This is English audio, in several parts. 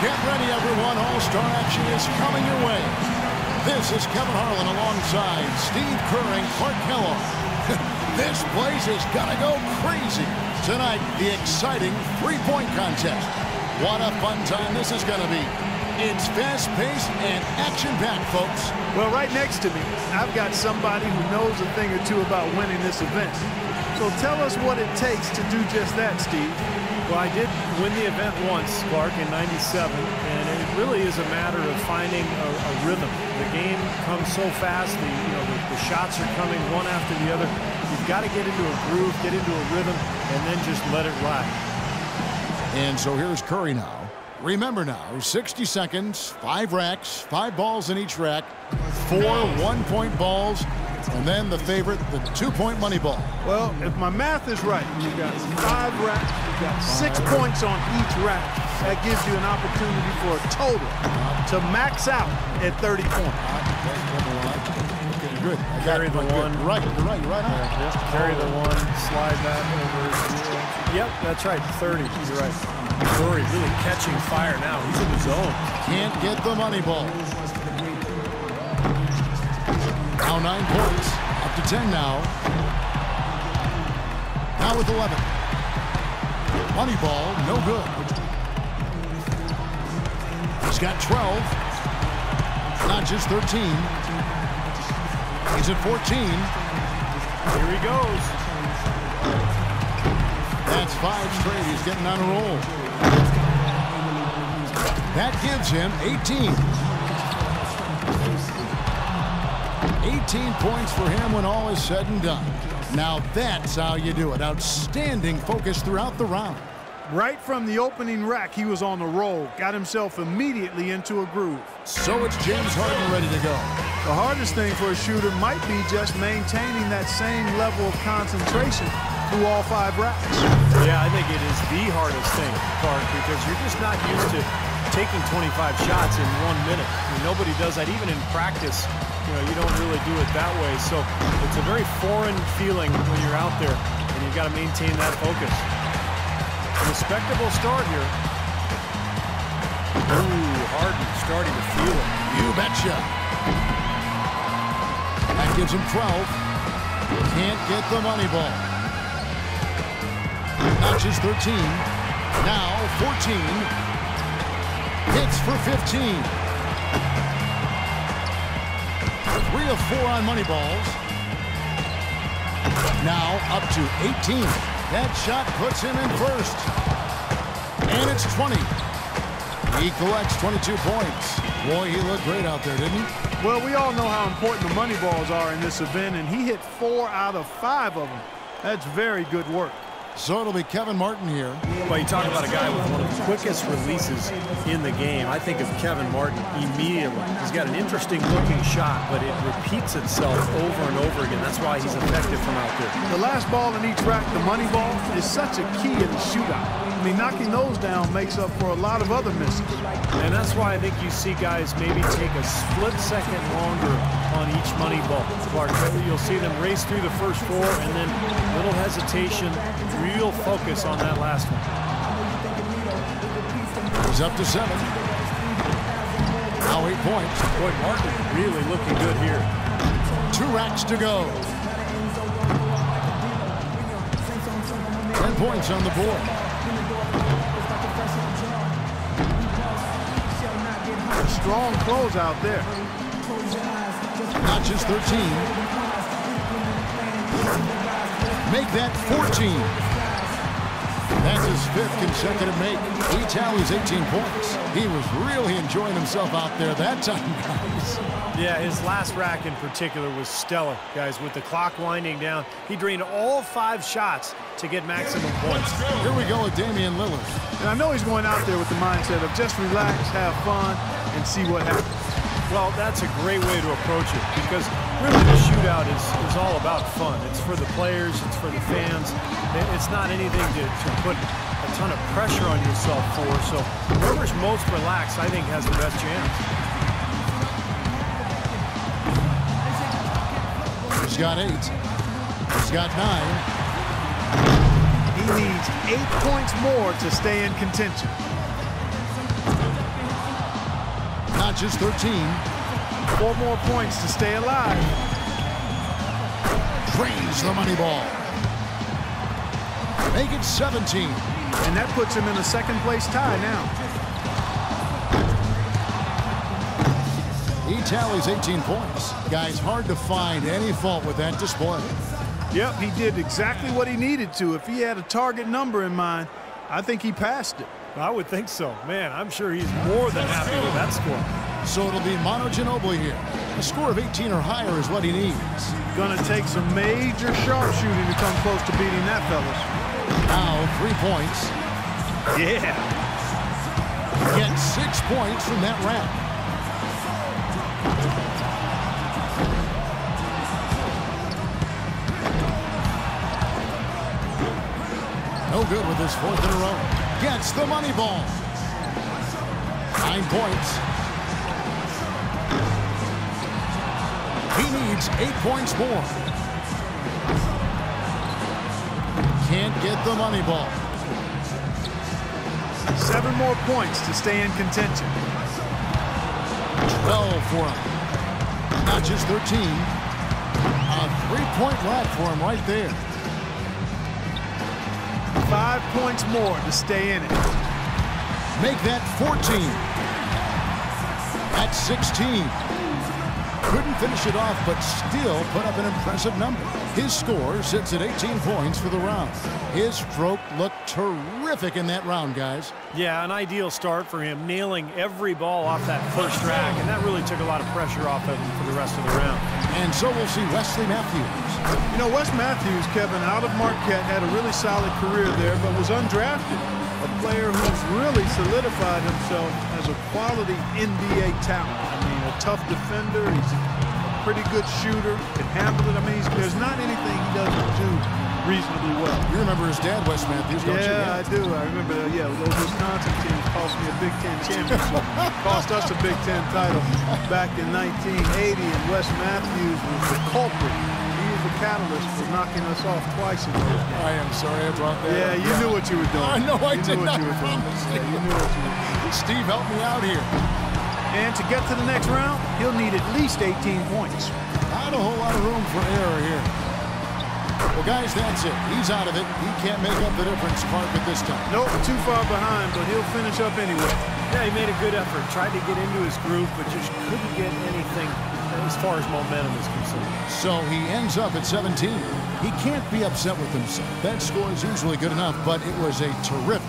Get ready, everyone. All-Star action is coming your way. This is Kevin Harlan alongside Steve Kerr and Clark Kellogg. This place is gonna go crazy. Tonight, the exciting three-point contest. What a fun time this is gonna be. It's fast-paced and action-packed, folks. Well, right next to me, I've got somebody who knows a thing or two about winning this event. So tell us what it takes to do just that, Steve. Well, I did win the event once, Clark, in '97, and it really is a matter of finding a rhythm. The game comes so fast, the shots are coming one after the other. You've got to get into a groove, get into a rhythm, and then just let it ride. And so here's Curry now. Remember now, 60 seconds, 5 racks, 5 balls in each rack, 4 one-point balls, and then the favorite, the 2-point money ball. Well, if my math is right, you've got 5 racks, you've got 6 points on each rack. That gives you an opportunity for a total to max out at 30 points. Okay, good. Carry the one. Right, you're right on. Just carry the one, slide that over. Yep, that's right, 30. You're right. Curry really catching fire now. He's in the zone. Can't get the money ball. Now 9 points. Up to 10 now. Now with 11. Money ball, no good. He's got 12. Not just 13. He's at 14. Here he goes. That's 5 straight. He's getting on a roll. That gives him 18. 18 points for him when all is said and done. Now that's how you do it. Outstanding focus throughout the round. Right from the opening rack, he was on the roll. Got himself immediately into a groove. So it's James Harden ready to go. The hardest thing for a shooter might be just maintaining that same level of concentration through all 5 racks. Yeah, I think it is the hardest thing, Clark, because you're just not used to taking 25 shots in 1 minute. I mean, nobody does that. Even in practice, you don't really do it that way. So it's a very foreign feeling when you're out there, and you've got to maintain that focus. Respectable start here. Ooh, Harden starting to feel it. You betcha. That gives him 12. Can't get the money ball. Not just 13. Now 14. Hits for 15. 3 of 4 on money balls. Now up to 18. That shot puts him in first. And it's 20. He collects 22 points. Boy, he looked great out there, didn't he? Well, we all know how important the money balls are in this event, and he hit 4 out of 5 of them. That's very good work. So it'll be Kevin Martin here. Well, you talk about a guy with one of the quickest releases in the game. I think of Kevin Martin immediately. He's got an interesting looking shot, but it repeats itself over and over again. That's why he's effective from out there. The last ball in each rack, the money ball, is such a key in the shootout. I mean, knocking those down makes up for a lot of other misses. And that's why I think you see guys maybe take a split second longer on each money ball. Clark, you'll see them race through the first 4 and then little hesitation, real focus on that last one. He's up to 7. Now 8 points. Boy, Martin really looking good here. 2 racks to go. 10 points on the board. A strong close out there. Not just 13. Make that 14. That's his 5th consecutive make. He tallies 18 points. He was really enjoying himself out there that time, guys. Yeah, his last rack in particular was stellar, guys. With the clock winding down, he drained all 5 shots to get maximum points. Here we go with Damian Lilard. And I know he's going out there with the mindset of just relax, have fun, and see what happens. Well, that's a great way to approach it because really the shootout is all about fun. It's for the players, it's for the fans. It's not anything to put a ton of pressure on yourself for. So whoever's most relaxed, I think, has the best chance. He's got 8. He's got 9. He needs 8 points more to stay in contention. Notches 13. 4 more points to stay alive. Drains the money ball. Make it 17. And that puts him in a second-place tie now. He tallies 18 points. Guys, hard to find any fault with that display. Yep, he did exactly what he needed to. If he had a target number in mind, I think he passed it. I would think so. Man, I'm sure he's more than happy with that score. So it'll be Manu Ginoboli here. A score of 18 or higher is what he needs. Gonna take some major sharpshooting to come close to beating that, fellas. Now 3 points. Yeah. Gets 6 points from that round. No good with his 4th in a row. Gets the money ball. 9 points. He needs 8 points more. Can't get the money ball. 7 more points to stay in contention. 12 for him. Notches 13. A 3-point lag for him right there. 5 points more to stay in it. Make that 14. That's 16. Couldn't finish it off, but still put up an impressive number. His score sits at 18 points for the round. His stroke looked terrific in that round, guys. Yeah, an ideal start for him, nailing every ball off that first rack, and that really took a lot of pressure off of him for the rest of the round. And so we'll see Wesley Matthews. You know, Wes Matthews, Kevin, out of Marquette, had a really solid career there, but was undrafted. A player who's really solidified himself as a quality NBA talent. I mean, a tough defender. He's a pretty good shooter. Can handle it. I mean, there's not anything he doesn't do reasonably well. You remember his dad, Wes Matthews, don't you? Yeah, I do. I remember, those Wisconsin teams cost me a Big Ten championship. Cost us a Big Ten title back in 1980, and Wes Matthews was the culprit. He was the catalyst for knocking us off twice in those games. I am sorry I brought that Yeah, up. you knew what you were doing. I know I You did knew what not you were doing. promise Yeah, you knew what you were doing. Steve, help me out here. And to get to the next round, he'll need at least 18 points. Not a whole lot of room for error here. Well, guys, that's it. He's out of it. He can't make up the difference, Clark, at this time. Nope, too far behind, but he'll finish up anyway. Yeah, he made a good effort. Tried to get into his groove, but just couldn't get anything as far as momentum is concerned. So he ends up at 17. He can't be upset with himself. That score is usually good enough, but it was a terrific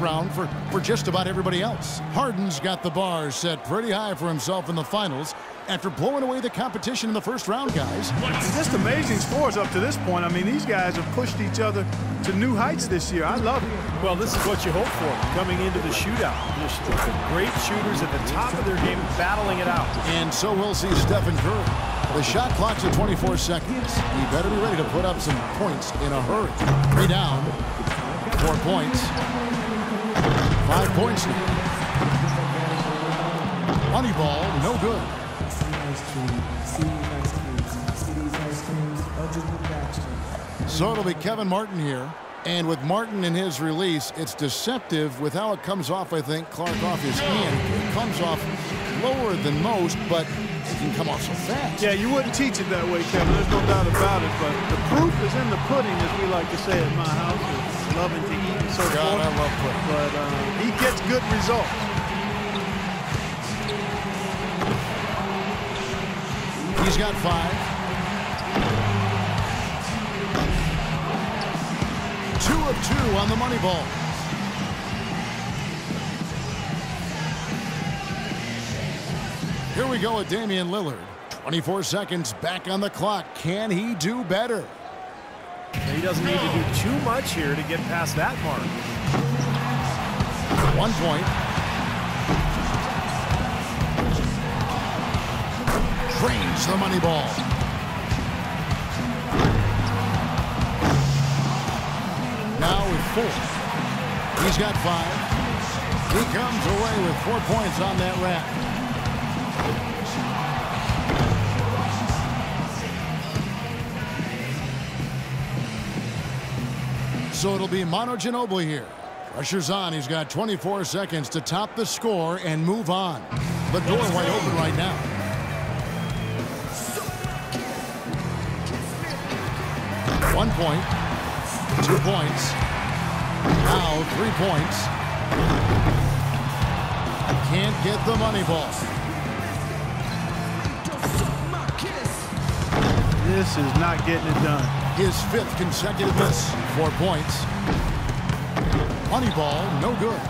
round for just about everybody else. Harden's got the bars set pretty high for himself in the finals after blowing away the competition in the first round, guys. It's just amazing scores up to this point. I mean, these guys have pushed each other to new heights this year. I love it. Well, this is what you hope for coming into the shootout. Just great shooters at the top of their game battling it out. And so we'll see Steph and Curry. The shot clock's at 24 seconds. He better be ready to put up some points in a hurry. 3 down, 4 points, 5 points now. Money ball, no good. So it'll be Kevin Martin here. And with Martin in his release, it's deceptive with how it comes off, I think, Clark, off his hand. It comes off lower than most, but it can come off so fast. Yeah, you wouldn't teach it that way, Kevin. There's no doubt about it. But the proof is in the pudding, as we like to say at my house. It's loving to eat and so God, forth. I love pudding. But he gets good results. He's got 5. 2 of 2 on the money ball. Here we go with Damian Lillard. 24 seconds back on the clock. Can he do better? He doesn't need to do too much here to get past that mark. 1 point. Drains the money ball. Now with 4. He's got 5. He comes away with 4 points on that rack. So it'll be Manu Ginoboli here. Pressure's on. He's got 24 seconds to top the score and move on. The door wide open right now. One point. 2 points. Now 3 points. Can't get the money ball. This is not getting it done. His 5th consecutive miss. 4 points. Money ball, no good.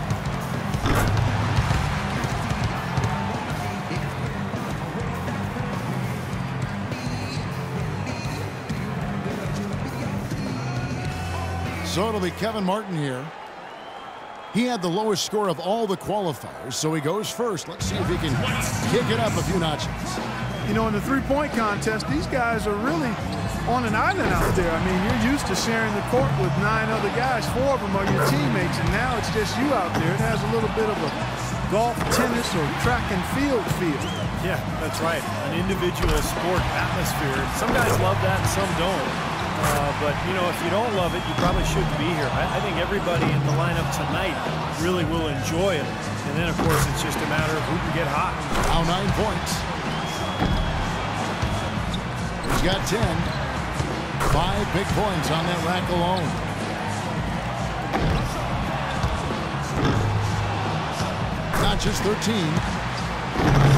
So it'll be Kevin Martin here. He had the lowest score of all the qualifiers, so he goes first. Let's see if he can kick it up a few notches. You know, in the three-point contest, these guys are really on an island out there. I mean, you're used to sharing the court with 9 other guys. 4 of them are your teammates, and now it's just you out there. It has a little bit of a golf, tennis, or track and field feel. Yeah, that's right. An individual sport atmosphere. Some guys love that and some don't. But, you know, if you don't love it, you probably shouldn't be here. I think everybody in the lineup tonight really will enjoy it. And then, of course, it's just a matter of who can get hot. Now 9 points. He's got 10. 5 big points on that rack alone. Not just 13.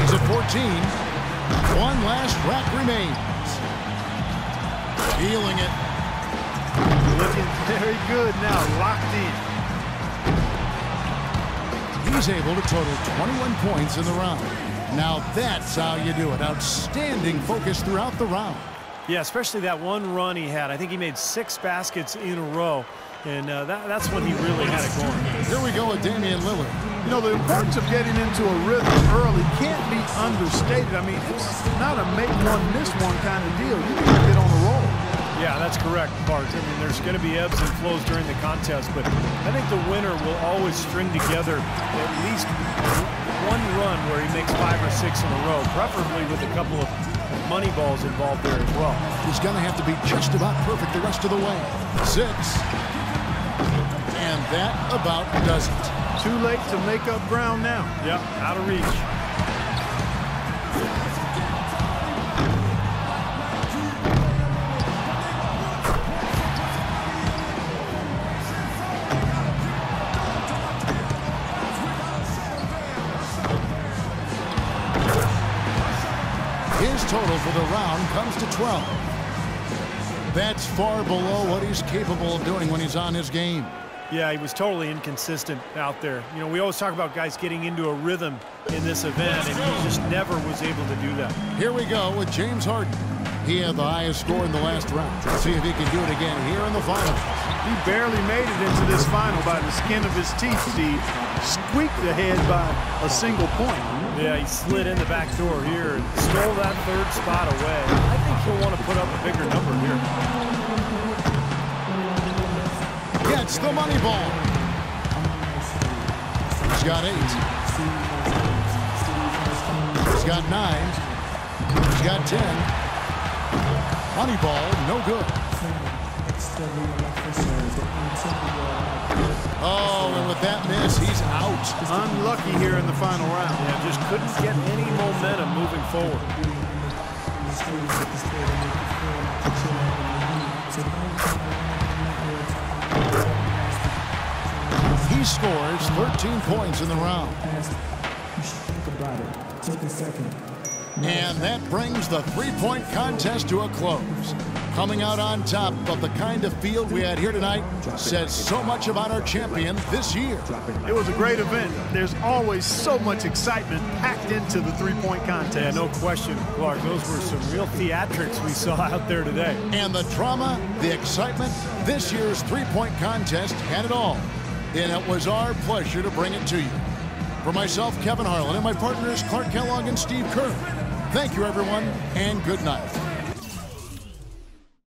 He's at 14. One last rack remains. Feeling it. Looking very good now, locked in. He's able to total 21 points in the round. Now that's how you do it. Outstanding focus throughout the round. Yeah, especially that one run he had. I think he made 6 baskets in a row, and that's when he really had it going. Here we go with Damian Lillard. You know, the importance of getting into a rhythm early can't be understated. I mean, it's not a make one, miss one kind of deal. You need to get on the roll. Yeah, that's correct, Bart. I mean, there's going to be ebbs and flows during the contest, but I think the winner will always string together at least one run where he makes 5 or 6 in a row, preferably with a couple of money balls involved there as well. He's going to have to be just about perfect the rest of the way. 6. And that about does it. Too late to make up ground now. Yep, out of reach. His total for the round comes to 12. That's far below what he's capable of doing when he's on his game. Yeah, he was totally inconsistent out there. You know, we always talk about guys getting into a rhythm in this event, and he just never was able to do that. Here we go with James Harden. He had the highest score in the last round. Let's see if he can do it again here in the final. He barely made it into this final by the skin of his teeth, Steve. Squeaked ahead by a single point. Yeah, he slid in the back door here and stole that 3rd spot away. I think he'll want to put up a bigger number here. Gets the money ball. He's got 8. He's got 9. He's got 10. Money ball, no good. Oh, and with that miss, he's out. Unlucky here in the final round. Yeah, just couldn't get any momentum moving forward. He scores 13 points in the round. And that brings the three-point contest to a close. Coming out on top of the kind of field we had here tonight says so much about our champion this year. It was a great event. There's always so much excitement packed into the three-point contest. Yeah, no question, Clark. Those were some real theatrics we saw out there today. And the drama, the excitement, this year's three-point contest had it all. And it was our pleasure to bring it to you. For myself, Kevin Harlan, and my partners Clark Kellogg and Steve Kerr, thank you, everyone, and good night.